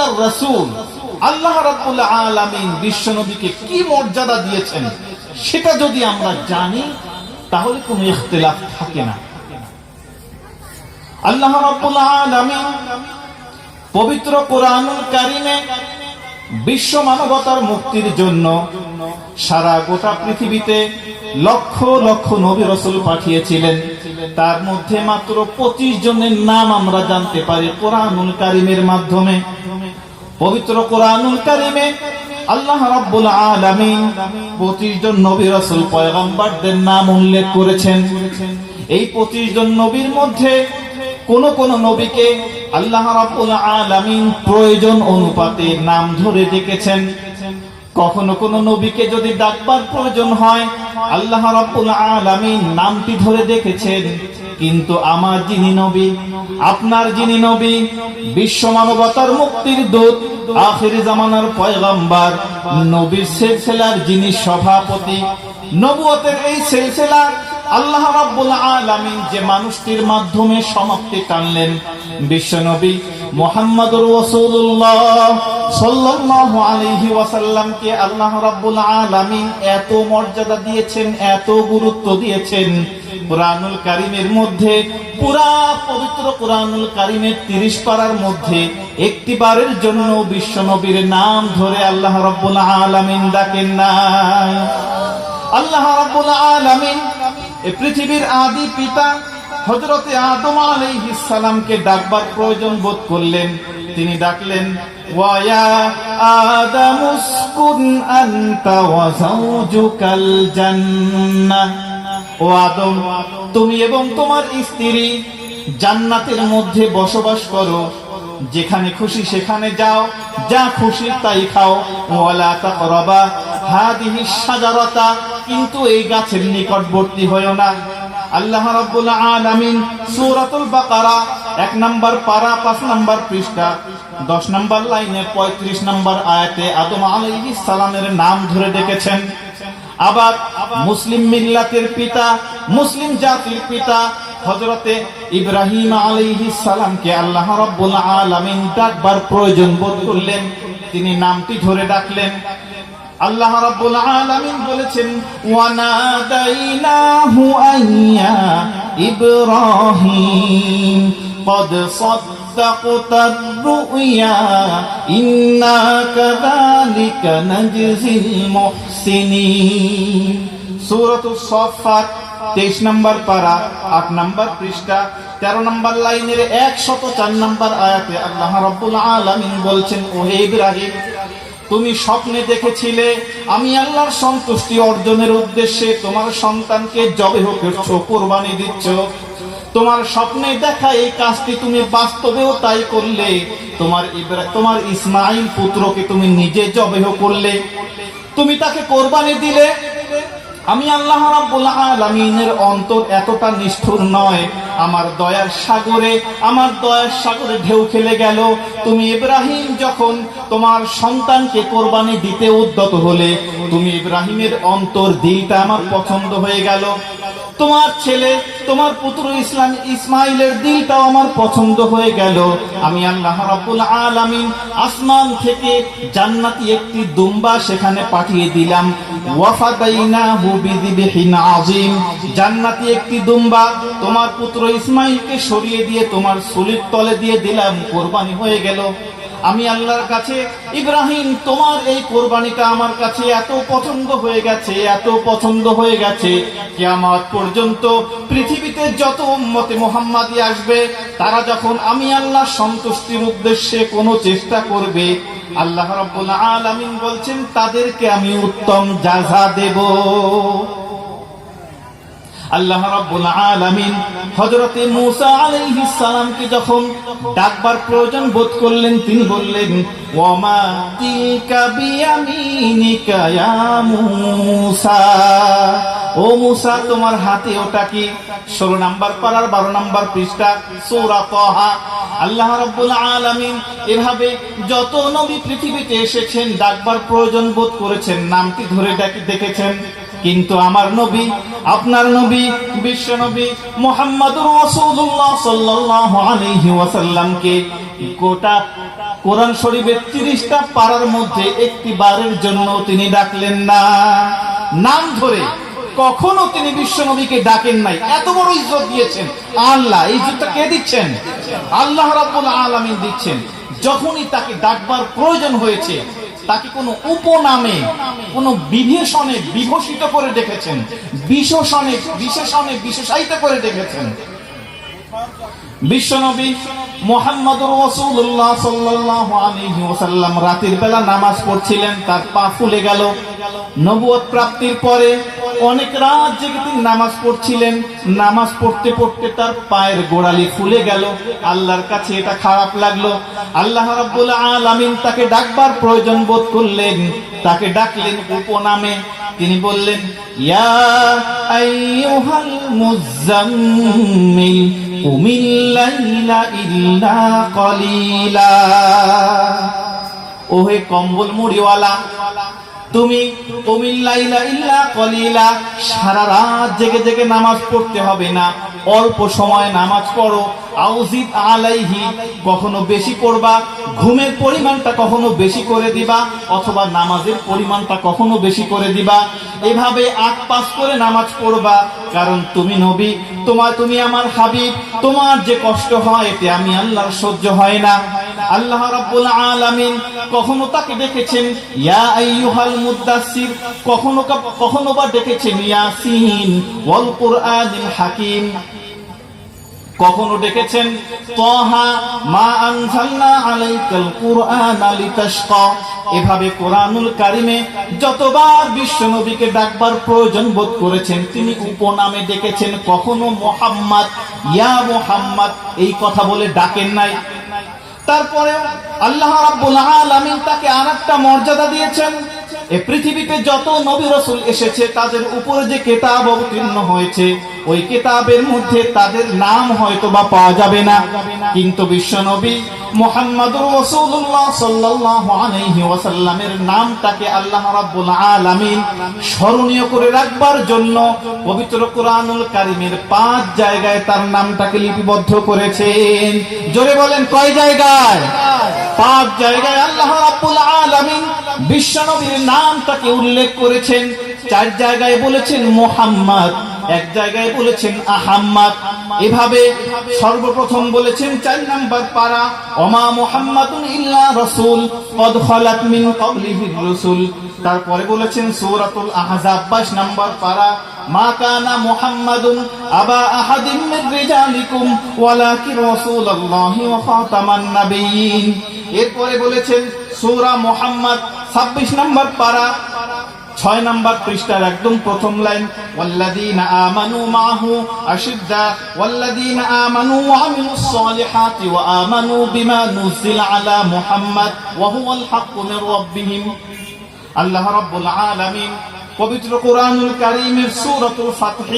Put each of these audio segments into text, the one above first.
মুহাম্মাদার রাসূল, আল্লাহ রাব্বুল আলামিন বিশ্ব নবীকে কি মর্যাদা দিয়েছেন সেটা যদি আমরা জানি তাহলে কোনো ইখতিলাফ থাকে না। আল্লাহ রাব্বুল আলামিন পবিত্র কোরআনুল কারীমে বিশ্ব মানবতার মুক্তির জন্য সারা গোটা পৃথিবীতে লক্ষ লক্ষ নবী রাসূল পাঠিয়েছিলেন। তার মধ্যে মাত্র 25 জনের নাম আমরা জানতে পারি কোরআনুল কারীমের মাধ্যমে। পবিত্র কোরআনুল কারীমে আল্লাহ রাব্বুল আলামিন 25 জন নবী রাসূল পয়গম্বরদের নাম উল্লেখ করেছেন। এই 25 জন নবীর মধ্যে কোন নবীকে আল্লাহ রাব্বুল আলামিন প্রয়োজন অনুপাতে নাম ধরে ডেকেছেন। কখনো কোন নবীকে যদি ডাকবার প্রয়োজন হয় আল্লাহ রাব্বুল আলামিন নামটি ধরে ডেকেছেন। কিন্তু আমার যিনি নবী, আপনার যিনি নবী, বিশ্ব মানবতার মুক্তির দূত, আখির জামানার পয়গম্বর, নবীর সিলসিলার যিনি সভাপতি, নবুয়তের এই সিলসিলা আল্লাহ রাব্বুল আলামিন যে মানুষটির মাধ্যমে সমাপ্তি টানলেন, বিশ্ব নবী মুহাম্মদুর রাসূলুল্লাহ সাল্লাল্লাহু আলাইহি ওয়াসাল্লামকে আল্লাহ রাব্বুল আলামিন এত মর্যাদা দিয়েছেন, এত গুরুত্ব দিয়েছেন। কোরআনুল কারীমের মধ্যে পুরা পবিত্র কোরআনুল কারীমের 30 পারার মধ্যে একটি বারের জন্য বিশ্ব নবীর নাম ধরে আল্লাহ রাব্বুল আলামিন ডাকেন না। আল্লাহ রাব্বুল আলামিন এই পৃথিবীর আদি পিতা হযরতে আদম আলাইহিস সালামকে ডাকবার প্রয়োজন বোধ করলেন। তিনি ডাকলেন, ওয়া ইয়া আদামুসকুন আনতা ওয়া যাওজুকাল জান্নাহ। ও আদম, তুমি এবং তোমার স্ত্রী জান্নাতের মধ্যে বসবাস করো, যেখানে খুশি সেখানে যাও, যা খুশি তাই খাও। ওয়ালা তাকরাবা হাদিহিস শাজারাতা, কিন্তু এই গাছের নিকটবর্তী হয়ো না। আল্লাহ রাব্বুল আলামিন সূরাতুল বাকারা 1 নম্বর পারা 5 নম্বর পৃষ্ঠা 10 নম্বর লাইনে 35 নম্বর আয়াতে আদম আলাইহিস সালামের নাম ধরে ডেকেছেন। আবার মুসলিম মিল্লাতের পিতা, মুসলিম জাতির পিতা হযরতে ইব্রাহিম আলাইহিস সালামকে আল্লাহ রাব্বুল আলামিন ডাকবার প্রয়োজন বোধ করলেন। তিনি নামটি ধরে ডাকলেন। আল্লাহ রাব্বুল আলামিন বলেছেন, ওয়া নাদাইনাহু আইয়া ইব্রাহিম قد صدقت الرؤيا إنا كذلك نجزي المحسنين। সূরাতুস সাফফাত 23 নম্বর পারা 8 নম্বর পৃষ্ঠা 13 নম্বর লাইনের 104 নম্বর আয়াতে আল্লাহ রাব্বুল আলামিন বলছেন, ও হে ইব্রাহিম, তুমি স্বপ্নে দেখেছিলে আমি আল্লাহর সন্তুষ্টি অর্জনের উদ্দেশ্যে তোমার সন্তানকে জবেহ করছো, কুরবানি দিচ্ছ। তোমার স্বপ্নে দেখা এই কাজটি তুমি বাস্তবেও তাই করলে। তোমার ইসমাইল পুত্রকে তুমি নিজে জবেহ করলে, তুমি তাকে কোরবানি দিলে। আমি আল্লাহ রাব্বুল আলামিনের অন্তর এতটা নিষ্ঠুর নয়, আমার দয়ার সাগরে ঢেউ খেলে গেল। তুমি ইব্রাহিম যখন তোমার সন্তানকে কোরবানি দিতে উদ্যত হলে, তুমি ইব্রাহিমের অন্তর দিলটা আমার পছন্দ হয়ে গেল। তোমার ছেলে, তোমার পুত্র ইসমাইলের দিলটাও আমার পছন্দ হয়ে গেল। আমি আল্লাহ রাব্বুল আলামিন আসমান থেকে জান্নাতি একটি দুম্বা সেখানে পাঠিয়ে দিলাম। ওয়াফাদাইনাহু বিযিবহিন আযীম, জান্নাতি একটি দুম্বা তোমার পুত্র ইসমাইলকে সরিয়ে দিয়ে তোমার সুলির তলে দিয়ে দিলাম, কোরবানি হয়ে গেল। আমি আল্লাহর কাছে, ইব্রাহিম তোমার এই কোরবানিটা আমার কাছে এত পছন্দ হয়ে গেছে, কিয়ামত পর্যন্ত পৃথিবীতে যত উম্মতে মুহাম্মাদি আসবে, তারা যখন আমি আল্লাহ সন্তুষ্টির উদ্দেশ্যে কোনো চেষ্টা করবে, আল্লাহ রাব্বুল আলামিন বলছেন তাদেরকে আমি উত্তম জাযা দেব। আল্লাহ রাব্বুল আলামিন হযরতে মূসা আলাইহিস সালামকে যখন ডাকবার প্রয়োজন বোধ করলেন, তিনি বললেন, ওয়া মা তিলকা বিয়ামিনিকা ইয়া মূসা। ও মূসা, তোমার হাতে ওটা কি? 16 নম্বর পারার 12 নম্বর পৃষ্ঠা সূরা তাহা। আল্লাহ রাব্বুল আলামিন এভাবে যত নবী পৃথিবীতে এসেছেন ডাকবার প্রয়োজন বোধ করেছেন, নামটি ধরে ডেকেছেন। কিন্তু আমার নবী, আপনার নবী, বিশ্ব নবী মুহাম্মদুর রাসূলুল্লাহ সাল্লাল্লাহু আলাইহি ওয়াসাল্লামকে গোটা কোরআন শরীফের 30টা পারার মধ্যে একটি বারের জন্য তিনি ডাকলেন না, নাম ধরে কখনো তিনি বিশ্ব নবীকে ডাকেন নাই। এত বড় ইজ্জত দিয়েছেন আল্লাহ। এই ইজ্জতটা কে দিচ্ছেন? আল্লাহ রাব্বুল আলামিন দিচ্ছেন। যখনই তাকে ডাকবার প্রয়োজন হয়েছে, তাকে কোনো উপনামে, কোনো বিশেষণে বিভূষিত করে ডেকেছেন, বিশেষণে বিশেষায়িত করে ডেকেছেন। বিশ্বনবী মুহাম্মদুর রাসূলুল্লাহ সাল্লাল্লাহু আলাইহি ওয়াসাল্লাম রাতের বেলা নামাজ পড়ছিলেন, তার পা ফুলে গেল। নবুয়ত প্রাপ্তির পরে অনেক রাত জেগে তিনি নামাজ পড়ছিলেন। নামাজ পড়তে পড়তে তার পায়ের গোড়ালি ফুলে গেল। আল্লাহর কাছে এটা খারাপ লাগলো। আল্লাহ রাব্বুল আলামিন তাকে ডাকবার প্রয়োজন বোধ করলেন, তাকে ডাকলেন উপনামে। তিনি বললেন, ইয়া আইয়ুহাল মুযাম্মিল কুমিল লাইলা ইল্লা কলিলা। ওহে কম্বল মুড়িওয়ালা, তুমি কুমিল লাইলা ইল্লা কলিলা, সারা রাত জেগে জেগে নামাজ পড়তে হবে না, অল্প সময় নামাজ পড়ো। আউজিদ আলাইহি, কখনো বেশি পড়বা, ঘুমের পরিমাণটা কখনো বেশি করে দিবা, অথবা নামাজের পরিমাণটা কখনো বেশি করে দিবা। এভাবে ৮-৫ করে নামাজ পড়বা, কারণ তুমি নবী, তুমি আমার হাবিব, তোমার যে কষ্ট হয় এতে আমি আল্লাহর সহ্য হয় না। আল্লাহ রাব্বুল আলামিন কখনো তাকে ডেকেছেন ইয়া আইয়ুহাল মুদ্দাসসির, কখনো বা ডেকেছেন ইয়াসিন ওয়াল কুরআনিল হাকিম, কখনো ডেকেছেন তাহা মা আনজালনা আলাইকাল কুরআনা লিতাশকা। এভাবে কোরআনুল কারিমে যতবার বিশ্ব নবীকে ডাকবার প্রয়োজন বোধ করেছেন তিনি উপনামে ডেকেছেন, কখনো মুহাম্মদ, ইয়া মুহাম্মদ এই কথা বলে ডাকেন নাই। তারপরে আল্লাহ রাব্বুল আলামিন তাকে আরেকটা মর্যাদা দিয়েছেন। এই পৃথিবীতে যত নবী রাসূল এসেছে তাদের উপরে যে কিতাব অবতীর্ণ হয়েছে, ওই কিতাবের মধ্যে তাদের নাম হয়তো বা পাওয়া যাবে না, কিন্তু বিশ্ব নবী মুহাম্মদুর রাসূলুল্লাহ সাল্লাল্লাহু আলাইহি ওয়াসাল্লামের নামটাকে আল্লাহ রাব্বুল আলামিন স্মরণীয় করে রাখবার জন্য পবিত্র কোরআনুল কারীমের 5 জায়গায় তার নামটাকে লিপিবদ্ধ করেছেন। জোরে বলেন কয় জায়গায়? 5 জায়গায় আল্লাহ রাব্বুল আলামিন বিশ্ব নবীর নামটাকে উল্লেখ করেছেন। 4 জায়গায় বলেছেন মুহাম্মদ, 1 জায়গায় বলেছেন আহাম্মদ। এভাবে সর্বপ্রথম বলেছেন 4 নাম্বার পারা ওমা মুহাম্মাদুন ইল্লা রাসূল কদ খালাত মিন ক্বাবলিহির রাসূল। তারপরে বলেছেন সূরাতুল আহজাব 22 নাম্বার পারা মা কানা মুহাম্মাদুন আবা আহাদিম মির রিজালিকুম ওয়ালাকিন রাসূলুল্লাহি ওয়া খাতামান নাবিয়্যিন। এরপরে বলেছেন সূরা মুহাম্মদ 26 নাম্বার পারা 6 নাম্বার পৃষ্ঠার একদম প্রথম লাইন ওয়াল্লাযীনা আমানু মাহু আশিদ্দা ওয়াল্লাযীনা আমানু ওয়া আমিলুস সালিহাতি ওয়া আমানু বিমা নুজিলা আলা মুহাম্মদ ওয়া হুয়াল হাক্কু মির রাব্বিহিম। আল্লাহ রাব্বুল আলামিন পবিত্র কোরআনুল কারীমের সূরাতুল ফাতহ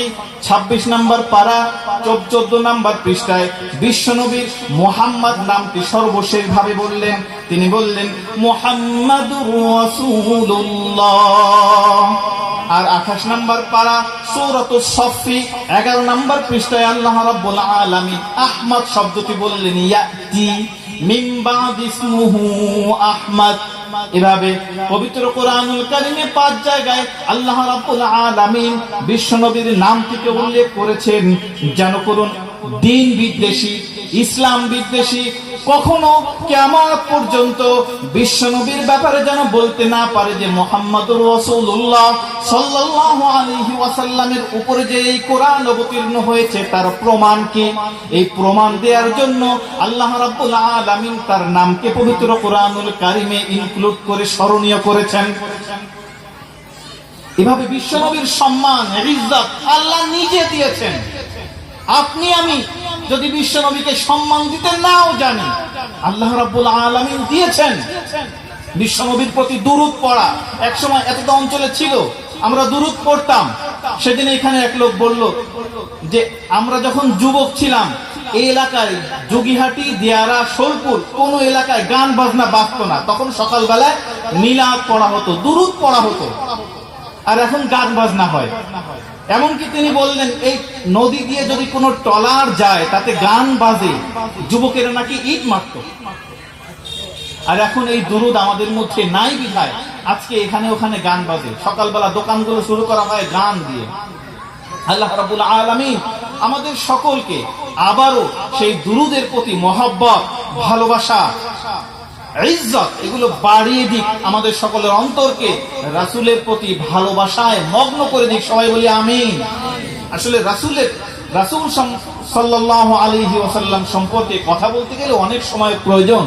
26 নাম্বার পারা 14 নাম্বার পৃষ্ঠায় বিশ্বনবীর মুহাম্মদ নামটি সর্বশেষ ভাবে বললেন। তিনি বললেন মুহাম্মাদুর রাসূলুল্লাহ। আর 28 নাম্বার পারা সূরাতুস সফফি 11 নাম্বার পৃষ্ঠায় আল্লাহ রাব্বুল আলামিন আহমদ শব্দটি বললেন ইয়াতি মিন বাদ ইসমুহু আহমদ। এভাবে পবিত্র কোরআনুল কারীমে 5 জায়গায় আল্লাহ রাব্বুল আলামিন বিশ্বনবীর নামটিকে উল্লেখ করেছেন, যেন করুন দ্বীন বিদ্বেষী, ইসলাম বিদ্বেষী কখনো কিয়ামত পর্যন্ত বিশ্বনবীর ব্যাপারে যেন বলতে না পারে যে মুহাম্মদুর রাসূলুল্লাহ সাল্লাল্লাহু আলাইহি ওয়াসাল্লামের উপরে যে এই কোরআন অবতীর্ণ হয়েছে তার প্রমাণ কি। এই প্রমাণ দেওয়ার জন্য আল্লাহ রাব্বুল আলামিন তার নামকে পবিত্র কোরআনুল কারীমে ইনক্লুড করে স্মরণীয় করেছেন। এভাবে বিশ্বনবীর সম্মান, ইজ্জত আল্লাহ নিজে দিয়েছেন। আপনি আমি যদি বিশ্বনবীকে সম্মান দিতে নাও জানি, আল্লাহ রাব্বুল আলামিন দিয়েছেন। বিশ্বনবীর প্রতি দুরূদ পড়া একসময় এতটা অঞ্চলে ছিল, আমরা দুরূদ পড়তাম। সেদিন এখানে এক লোক বলল যে আমরা যখন যুবক ছিলাম এই এলাকায় যোগীহাটি, দিয়ারা, সোলপুর কোন এলাকায় গান বাজনা বাজতো না, তখন সকালবেলায় মিলাদ পড়া হতো, দুরূদ পড়া হতো। আর এখন গান বাজনা হয়। এমনকি তিনি বললেন এই নদী দিয়ে যদি কোনো ট্রলার যায় তাতে গান বাজে, যুবকেরা নাকি ইট মারত। আর এখন এই দুরুদ আমাদের মধ্যে নাই বিধায় আজকে এখানে ওখানে গান বাজে। সকালবেলা দোকানগুলো শুরু করা হয় গান দিয়ে। আল্লাহ রাব্বুল আলামিন আমাদের সকলকে আবারও সেই দুরুদের প্রতি মহব্বত, ভালোবাসা, ইজ্জত এগুলো বাড়িয়ে দিক, আমাদের সকলের অন্তরকে রাসূলের প্রতি ভালোবাসায় মগ্ন করে দিক। সবাই বলি আমিন। আসলে রাসূল সাল্লাল্লাহু আলাইহি ওয়াসাল্লাম সম্পর্কে কথা বলতে গেলে অনেক সময় প্রয়োজন।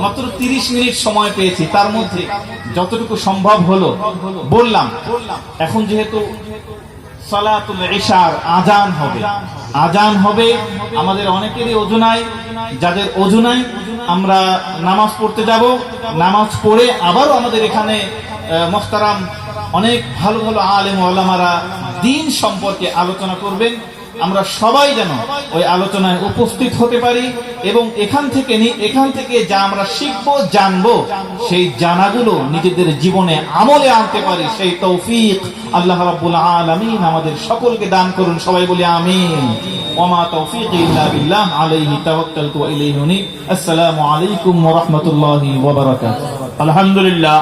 মাত্র 30 মিনিট সময় পেয়েছি, তার মধ্যে যতটুকু সম্ভব হলো বললাম। এখন যেহেতু সালাতুল ইশার আজান হবে, আমাদের অনেকেরই ওযু নাই। যাদের ওযু নাই আমরা নামাজ পড়তে যাব। নামাজ পড়ে আবারও আমাদের এখানে মুহতারাম অনেক ভালো ভালো আলেম ওলামারা দ্বীন সম্পর্কে আলোচনা করবেন। আমরা সবাই যেন ওই আলোচনায় উপস্থিত হতে পারি এবং এখান থেকে যা আমরা শিখবো, জানবো, সেই জানাগুলো নিজেদের জীবনে আমলে আনতে পারি, সেই তৌফিক আল্লাহ রাব্বুল আলামিন আমাদের সকলকে দান করুন। সবাই বলি আমিন। ওয়া তৌফিকি ইল্লা বিল্লাহ, আলাইহি তাওয়াক্কালতু ওয়া ইলাইহি উনীব। আসসালামু আলাইকুম ওয়া রাহমাতুল্লাহি ওয়া বারাকাতুহু। আলহামদুলিল্লাহ।